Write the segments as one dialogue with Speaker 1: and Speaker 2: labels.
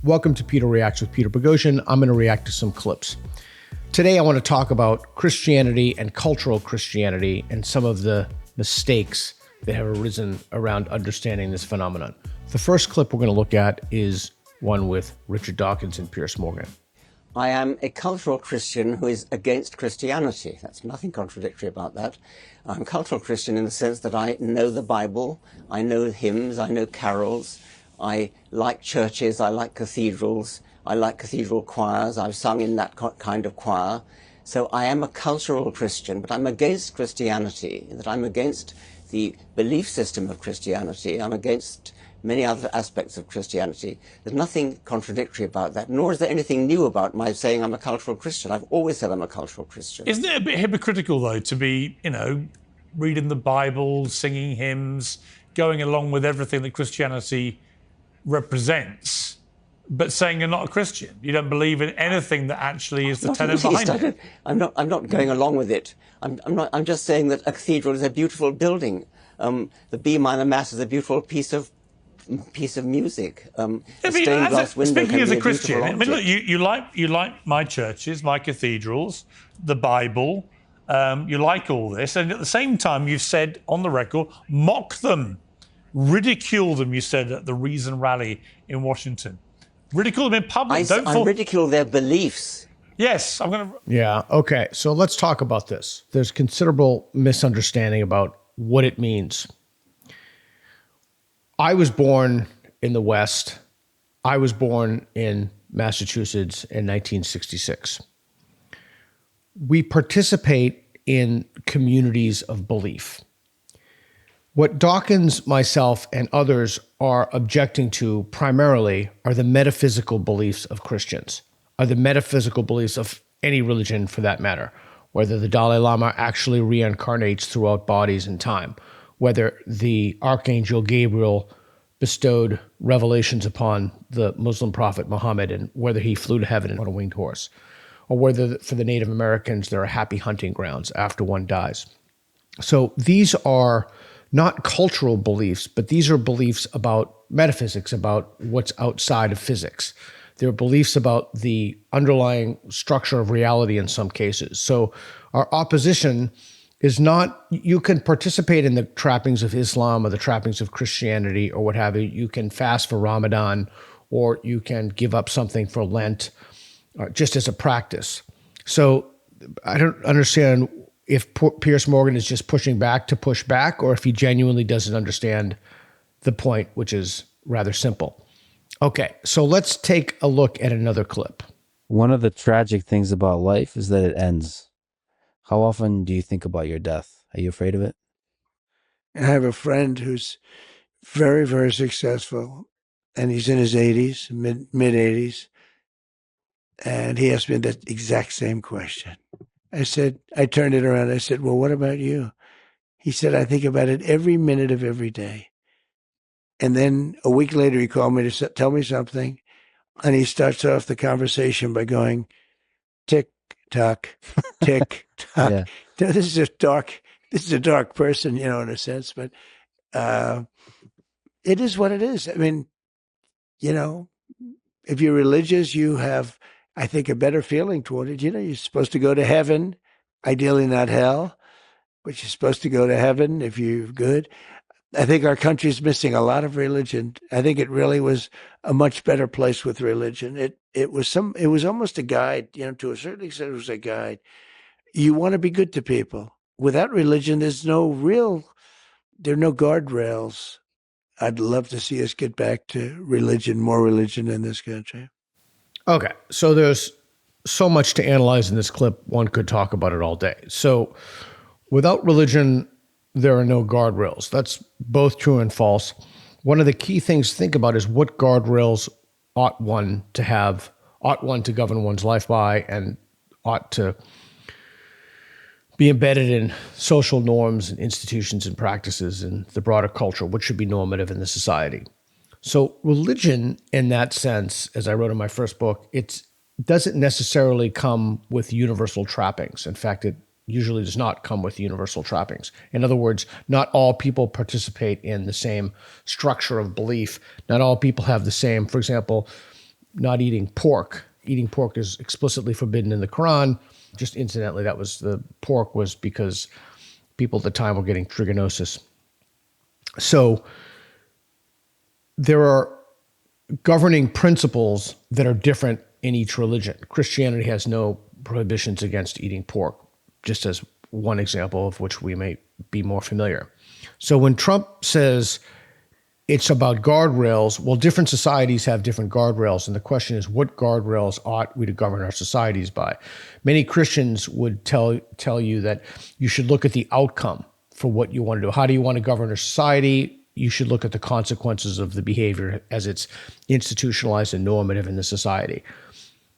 Speaker 1: Welcome to Peter Reacts with Peter Boghossian. I'm going to react to some clips. Today, I want to talk about Christianity and cultural Christianity and some of the mistakes that have arisen around understanding this phenomenon. The first clip we're going to look at is one with Richard Dawkins and Piers Morgan.
Speaker 2: I am a cultural Christian who is against Christianity. That's nothing contradictory about that. I'm a cultural Christian in the sense that I know the Bible, I know hymns, I know carols, I like churches, I like cathedrals, I like cathedral choirs, I've sung in that kind of choir. So I am a cultural Christian, but I'm against Christianity, that I'm against the belief system of Christianity, I'm against many other aspects of Christianity. There's nothing contradictory about that, nor is there anything new about my saying I'm a cultural Christian. I've always said I'm a cultural Christian.
Speaker 3: Isn't it a bit hypocritical, though, to be, reading the Bible, singing hymns, going along with everything that Christianity represents, but saying you're not a Christian? You don't believe in anything that actually is the tenet behind it.
Speaker 2: I'm not going along with it. I'm just saying that a cathedral is a beautiful building. The B minor mass is a beautiful piece of music. Stained glass window
Speaker 3: speaking
Speaker 2: can
Speaker 3: as
Speaker 2: be
Speaker 3: a Christian,
Speaker 2: beautiful
Speaker 3: I mean, look, you like my churches, my cathedrals, the Bible. You like all this, and at the same time, you've said on the record, mock them, ridicule them. You said at the Reason rally in Washington, ridicule them in public.
Speaker 2: I ridicule their beliefs.
Speaker 3: Yes, I'm going to.
Speaker 1: Yeah. Okay. So let's talk about this. There's considerable misunderstanding about what it means. I was born in the West. I was born in Massachusetts in 1966. We participate in communities of belief. What Dawkins, myself, and others are objecting to primarily are the metaphysical beliefs of Christians, are the metaphysical beliefs of any religion for that matter, whether the Dalai Lama actually reincarnates throughout bodies and time, whether the Archangel Gabriel bestowed revelations upon the Muslim prophet Muhammad and whether he flew to heaven on a winged horse, or whether for the Native Americans there are happy hunting grounds after one dies. So these are not cultural beliefs, but these are beliefs about metaphysics, about what's outside of physics. They're beliefs about the underlying structure of reality in some cases. So our opposition is not, you can participate in the trappings of Islam or the trappings of Christianity or what have you. You can fast for Ramadan, or you can give up something for Lent, just as a practice. So I don't understand if Piers Morgan is just pushing back to push back, or if he genuinely doesn't understand the point, which is rather simple. Okay, so let's take a look at another clip.
Speaker 4: One of the tragic things about life is that it ends. How often do you think about your death? Are you afraid of it?
Speaker 5: I have a friend who's very, very successful, and he's in his 80s, mid-80s, and he asked me that exact same question. I turned it around. I said, well, what about you? He said, I think about it every minute of every day. And then a week later, he called me to tell me something, and he starts off the conversation by going, tick, tock, tick, tock.
Speaker 4: Yeah.
Speaker 5: This is a dark person, in a sense, but it is what it is. I mean, if you're religious, you have, I think, a better feeling toward it. You're supposed to go to heaven, ideally not hell, but you're supposed to go to heaven if you're good. I think our country's missing a lot of religion. I think it really was a much better place with religion. It was almost a guide, to a certain extent it was a guide. You want to be good to people. Without religion, there are no guardrails. I'd love to see us get back to religion, more religion in this country.
Speaker 1: Okay, so there's so much to analyze in this clip, one could talk about it all day. So without religion, there are no guardrails. That's both true and false. One of the key things to think about is what guardrails ought one to govern one's life by, and ought to be embedded in social norms and institutions and practices and the broader culture, which should be normative in the society. So religion, in that sense, as I wrote in my first book, it doesn't necessarily come with universal trappings. In fact, it usually does not come with universal trappings. In other words, not all people participate in the same structure of belief. Not all people have the same, for example, not eating pork. Eating pork is explicitly forbidden in the Quran. Just incidentally, the pork was because people at the time were getting trichinosis. So there are governing principles that are different in each religion. Christianity has no prohibitions against eating pork, just as one example of which we may be more familiar. So when Trump says it's about guardrails, well, different societies have different guardrails, and the question is, what guardrails ought we to govern our societies by? Many Christians would tell you that you should look at the outcome for what you want to do. How do you want to govern a society? You should look at the consequences of the behavior as it's institutionalized and normative in the society.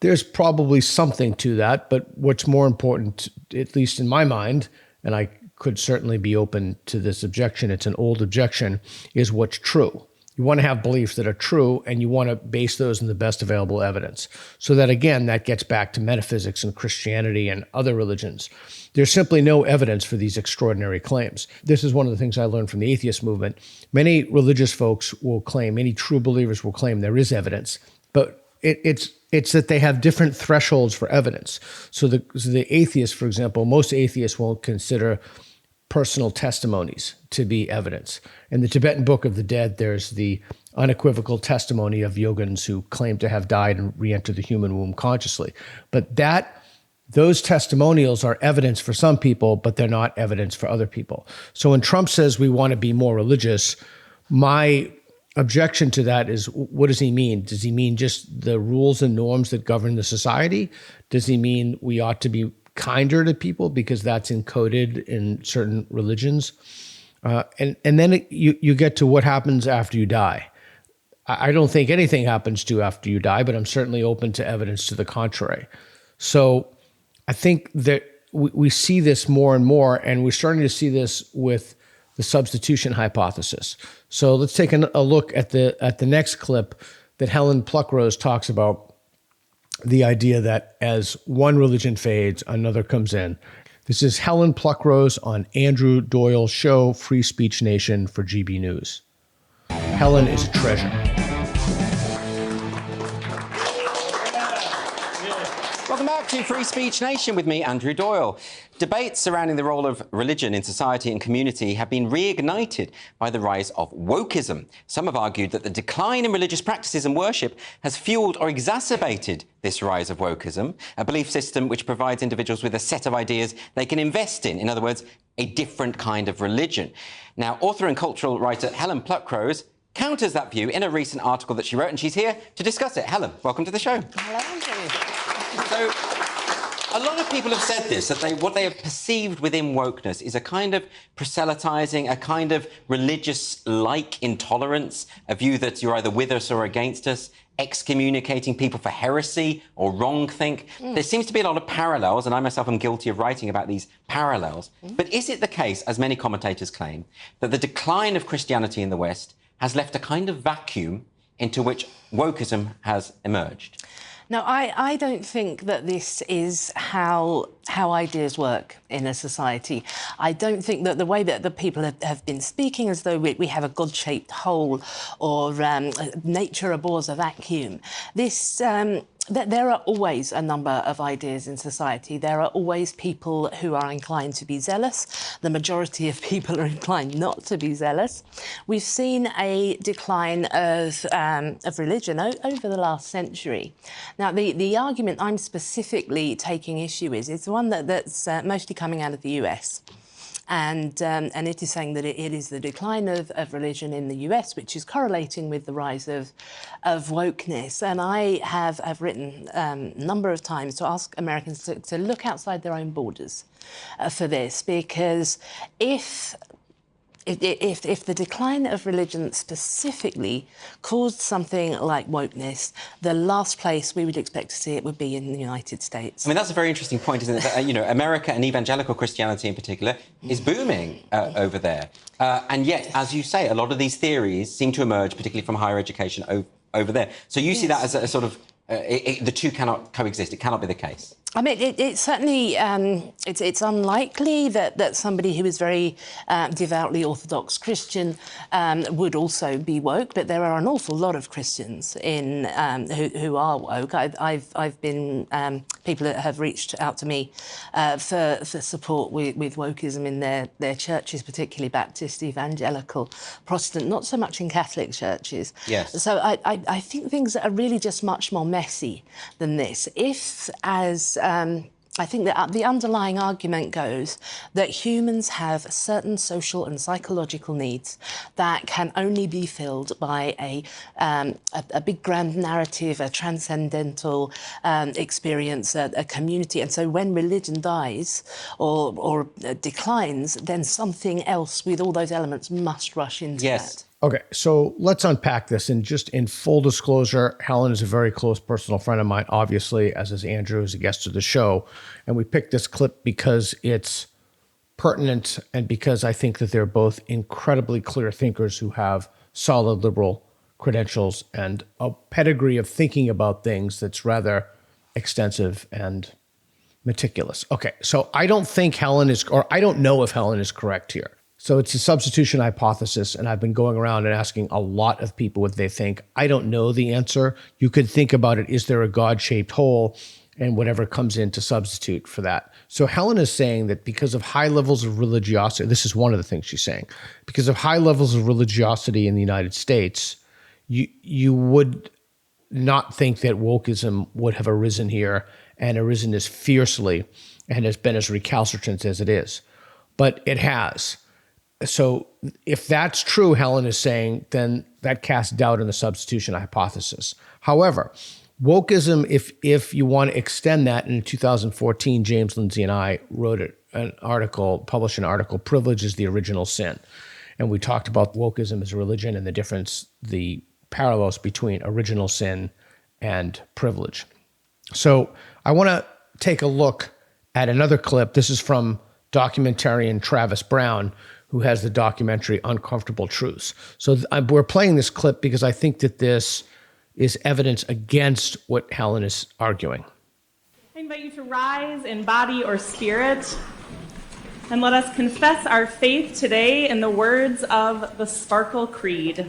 Speaker 1: There's probably something to that, but what's more important, at least in my mind, and I could certainly be open to this objection, it's an old objection, is what's true. You want to have beliefs that are true, and you want to base those in the best available evidence. So that, again, that gets back to metaphysics and Christianity and other religions. There's simply no evidence for these extraordinary claims. This is one of the things I learned from the atheist movement. Many religious folks will claim, many true believers will claim there is evidence, but it's that they have different thresholds for evidence. So the atheists, for example, most atheists won't consider personal testimonies to be evidence. In the Tibetan Book of the Dead, there's the unequivocal testimony of yogins who claim to have died and re-entered the human womb consciously. But those testimonials are evidence for some people, but they're not evidence for other people. So when Trump says we want to be more religious, my objection to that is, what does he mean? Does he mean just the rules and norms that govern the society? Does he mean we ought to be kinder to people because that's encoded in certain religions? And then you get to what happens after you die. I don't think anything happens to you after you die, but I'm certainly open to evidence to the contrary. So I think that we see this more and more, and we're starting to see this with the substitution hypothesis. So let's take a look at the next clip that Helen Pluckrose talks about the idea that as one religion fades, another comes in. This is Helen Pluckrose on Andrew Doyle's show, Free Speech Nation, for GB News. Helen is a treasure.
Speaker 6: Welcome back to Free Speech Nation with me, Andrew Doyle. Debates surrounding the role of religion in society and community have been reignited by the rise of wokeism. Some have argued that the decline in religious practices and worship has fueled or exacerbated this rise of wokeism, a belief system which provides individuals with a set of ideas they can invest in other words, a different kind of religion. Now, author and cultural writer Helen Pluckrose counters that view in a recent article that she wrote, and she's here to discuss it. Helen, welcome to the show.
Speaker 7: Hello, Andrew.
Speaker 6: So, a lot of people have said this, that what they have perceived within wokeness is a kind of proselytizing, a kind of religious-like intolerance, a view that you're either with us or against us, excommunicating people for heresy or wrongthink. There seems to be a lot of parallels, and I myself am guilty of writing about these parallels. But is it the case, as many commentators claim, that the decline of Christianity in the West has left a kind of vacuum into which wokeism has emerged?
Speaker 7: No, I don't think that this is how ideas work in a society. I don't think that the way that the people have been speaking as though we have a God-shaped hole or nature abhors a vacuum. There are always a number of ideas in society. There are always people who are inclined to be zealous. The majority of people are inclined not to be zealous. We've seen a decline of religion over the last century. Now, the argument I'm specifically taking issue with is the one that's mostly coming out of the US. And it is saying that it is the decline of religion in the US, which is correlating with the rise of wokeness. And I have written a number of times to ask Americans to look outside their own borders for this, because if the decline of religion specifically caused something like wokeness, the last place we would expect to see it would be in the United States.
Speaker 6: I mean, that's a very interesting point, isn't it? That, America and evangelical Christianity in particular is booming over there. And yet, as you say, a lot of these theories seem to emerge, particularly from higher education over there. So you see that as a sort of... the two cannot coexist. It cannot be the case.
Speaker 7: I mean, it's certainly it's unlikely that somebody who is very devoutly Orthodox Christian would also be woke, but there are an awful lot of Christians in who are woke. I've been people that have reached out to me for support with wokeism in their churches, particularly Baptist, Evangelical, Protestant, not so much in Catholic churches.
Speaker 6: Yes.
Speaker 7: So I think things are really just much more messy than this. If, as I think that the underlying argument goes that humans have certain social and psychological needs that can only be filled by a big grand narrative, a transcendental experience, a community. And so when religion dies or declines, then something else with all those elements must rush into that.
Speaker 1: Okay, so let's unpack this. And just in full disclosure, Helen is a very close personal friend of mine, obviously, as is Andrew, who's a guest of the show. And we picked this clip because it's pertinent and because I think that they're both incredibly clear thinkers who have solid liberal credentials and a pedigree of thinking about things that's rather extensive and meticulous. Okay, so I don't think Helen is, or I don't know if Helen is correct here. So it's a substitution hypothesis, and I've been going around and asking a lot of people what they think. I don't know the answer. You could think about it, is there a God-shaped hole, and whatever comes in to substitute for that. So Helen is saying that because of high levels of religiosity, this is one of the things she's saying, because of high levels of religiosity in the United States, you would not think that wokeism would have arisen here and arisen as fiercely and has been as recalcitrant as it is. But it has. So if that's true, Helen is saying, then that casts doubt in the substitution hypothesis. However, wokeism, if you want to extend that, in 2014, James Lindsay and I wrote published an article, Privilege is the Original Sin. And we talked about wokeism as a religion and the difference, the parallels between original sin and privilege. So I want to take a look at another clip. This is from documentarian Travis Brown, who has the documentary Uncomfortable Truths. So we're playing this clip because I think that this is evidence against what Helen is arguing.
Speaker 8: I invite you to rise in body or spirit, and let us confess our faith today in the words of the Sparkle Creed.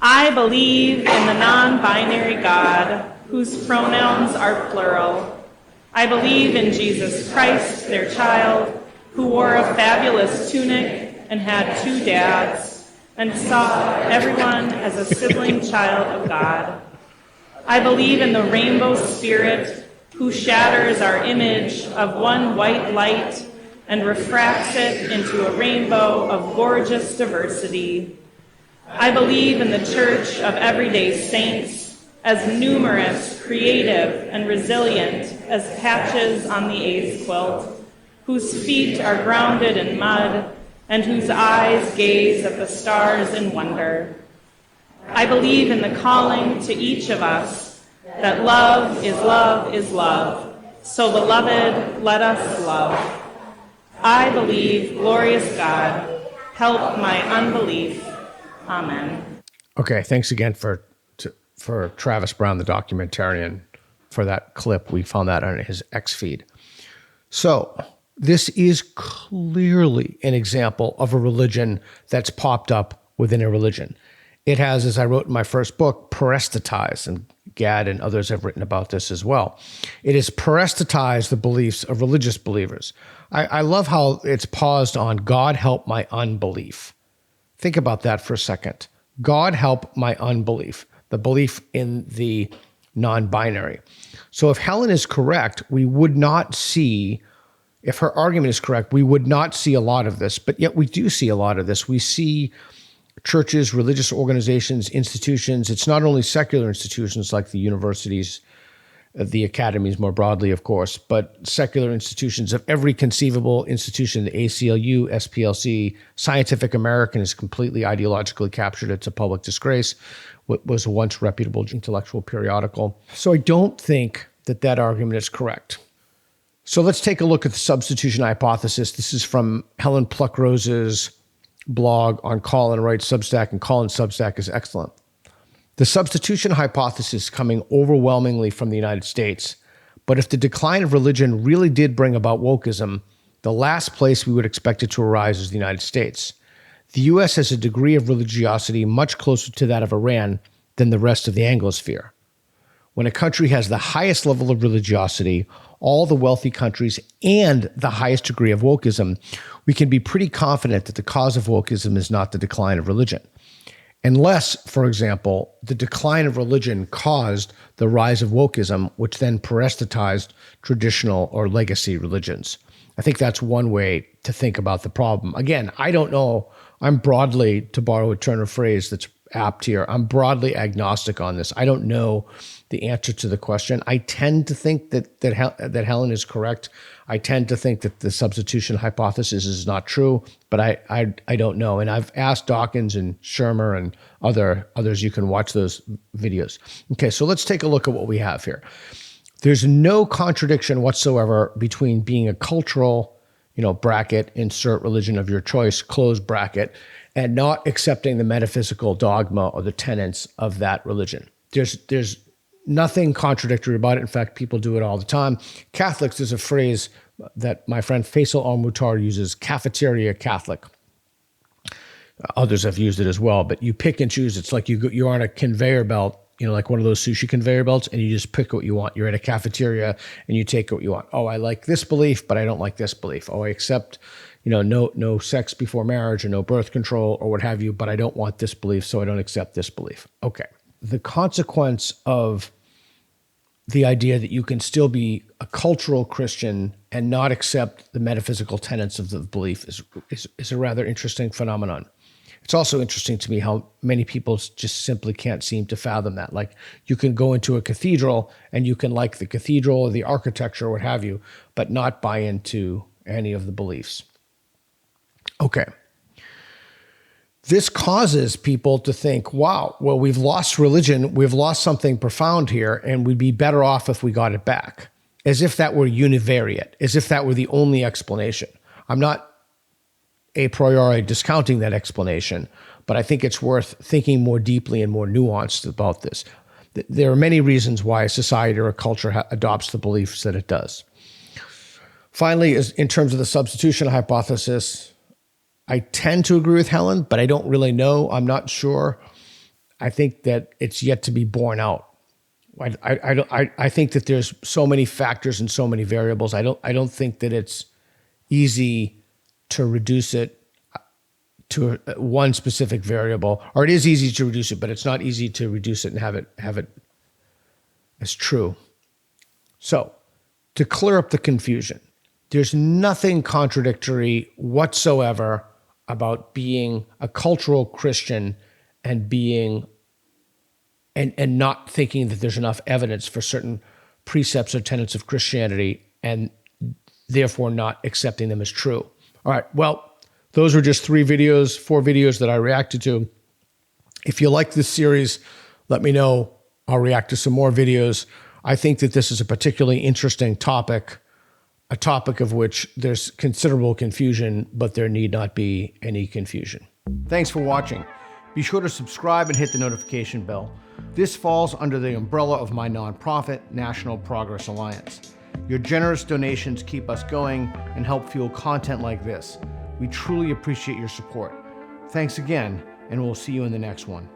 Speaker 8: I believe in the non-binary God, whose pronouns are plural. I believe in Jesus Christ, their child, who wore a fabulous tunic and had 2 dads, and saw everyone as a sibling child of God. I believe in the rainbow spirit, who shatters our image of one white light and refracts it into a rainbow of gorgeous diversity. I believe in the Church of Everyday Saints, as numerous, creative, and resilient as patches on the AIDS quilt, whose feet are grounded in mud and whose eyes gaze at the stars in wonder. I believe in the calling to each of us that love is love is love. So, beloved, let us love. I believe, glorious God, help my unbelief. Amen.
Speaker 1: Okay, thanks again for Travis Brown, the documentarian, for that clip. We found that on his X feed. So this is clearly an example of a religion that's popped up within a religion. It has, as I wrote in my first book, parestetized, and Gad and others have written about this as well. It has parestetized the beliefs of religious believers. I love how it's paused on God help my unbelief. Think about that for a second. God help my unbelief, the belief in the non-binary. So if Helen is correct, we would not see, if her argument is correct, we would not see a lot of this, but yet we do see a lot of this. We see churches, religious organizations, institutions. It's not only secular institutions like the universities, the academies more broadly, of course, but secular institutions of every conceivable institution, the ACLU, SPLC, Scientific American is completely ideologically captured. It's a public disgrace. What was a once reputable intellectual periodical. So I don't think that argument is correct. So let's take a look at the substitution hypothesis. This is from Helen Pluckrose's blog on Colin Wright's Substack, and Colin's Substack is excellent. The substitution hypothesis coming overwhelmingly from the United States But if the decline of religion really did bring about wokeism, the last place we would expect it to arise is the United States. The US has a degree of religiosity much closer to that of Iran than the rest of the Anglosphere. When a country has the highest level of religiosity, all the wealthy countries, and the highest degree of wokeism, we can be pretty confident that the cause of wokeism is not the decline of religion. Unless, for example, the decline of religion caused the rise of wokeism, which then parasitized traditional or legacy religions. I think that's one way to think about the problem. Again, I don't know. I'm broadly, to borrow a turn of phrase that's apt here, I'm broadly agnostic on this. I don't know the answer to the question. I tend to think that Helen is correct. I tend to think that the substitution hypothesis is not true, but I don't know. And I've asked Dawkins and Shermer and others. You can watch those videos. Okay, so let's take a look at what we have here. There's no contradiction whatsoever between being a cultural, bracket, insert religion of your choice, close bracket, and not accepting the metaphysical dogma or the tenets of that religion. There's nothing contradictory about it. In fact, people do it all the time. Catholics, there's a phrase that my friend Faisal Al-Mutar uses, cafeteria Catholic. Others have used it as well, but you pick and choose. It's like you're on a conveyor belt, like one of those sushi conveyor belts, and you just pick what you want. You're at a cafeteria and you take what you want. Oh, I like this belief, but I don't like this belief. Oh, I accept, no sex before marriage or no birth control or what have you, but I don't want this belief, so I don't accept this belief. Okay. The consequence of the idea that you can still be a cultural Christian and not accept the metaphysical tenets of the belief is a rather interesting phenomenon. It's also interesting to me how many people just simply can't seem to fathom that. Like, you can go into a cathedral and you can like the cathedral or the architecture or what have you, but not buy into any of the beliefs. Okay. This causes people to think, wow, well, we've lost religion, we've lost something profound here, and we'd be better off if we got it back, as if that were univariate, as if that were the only explanation. I'm not a priori discounting that explanation, but I think it's worth thinking more deeply and more nuanced about this. There are many reasons why a society or a culture adopts the beliefs that it does. Finally, in terms of the substitution hypothesis, I tend to agree with Helen, but I don't really know. I'm not sure. I think that it's yet to be borne out. I think that there's so many factors and so many variables. I don't think that it's easy to reduce it to one specific variable, or it is easy to reduce it, but it's not easy to reduce it and have it as true. So, to clear up the confusion, there's nothing contradictory whatsoever about being a cultural Christian and and not thinking that there's enough evidence for certain precepts or tenets of Christianity and therefore not accepting them as true. All right, well, those were just 4 videos that I reacted to. If you like this series, let me know. I'll react to some more videos. I think that this is a particularly interesting topic, a topic of which there's considerable confusion, but there need not be any confusion. Thanks for watching. Be sure to subscribe and hit the notification bell. This falls under the umbrella of my nonprofit, National Progress Alliance. Your generous donations keep us going and help fuel content like this. We truly appreciate your support. Thanks again, and we'll see you in the next one.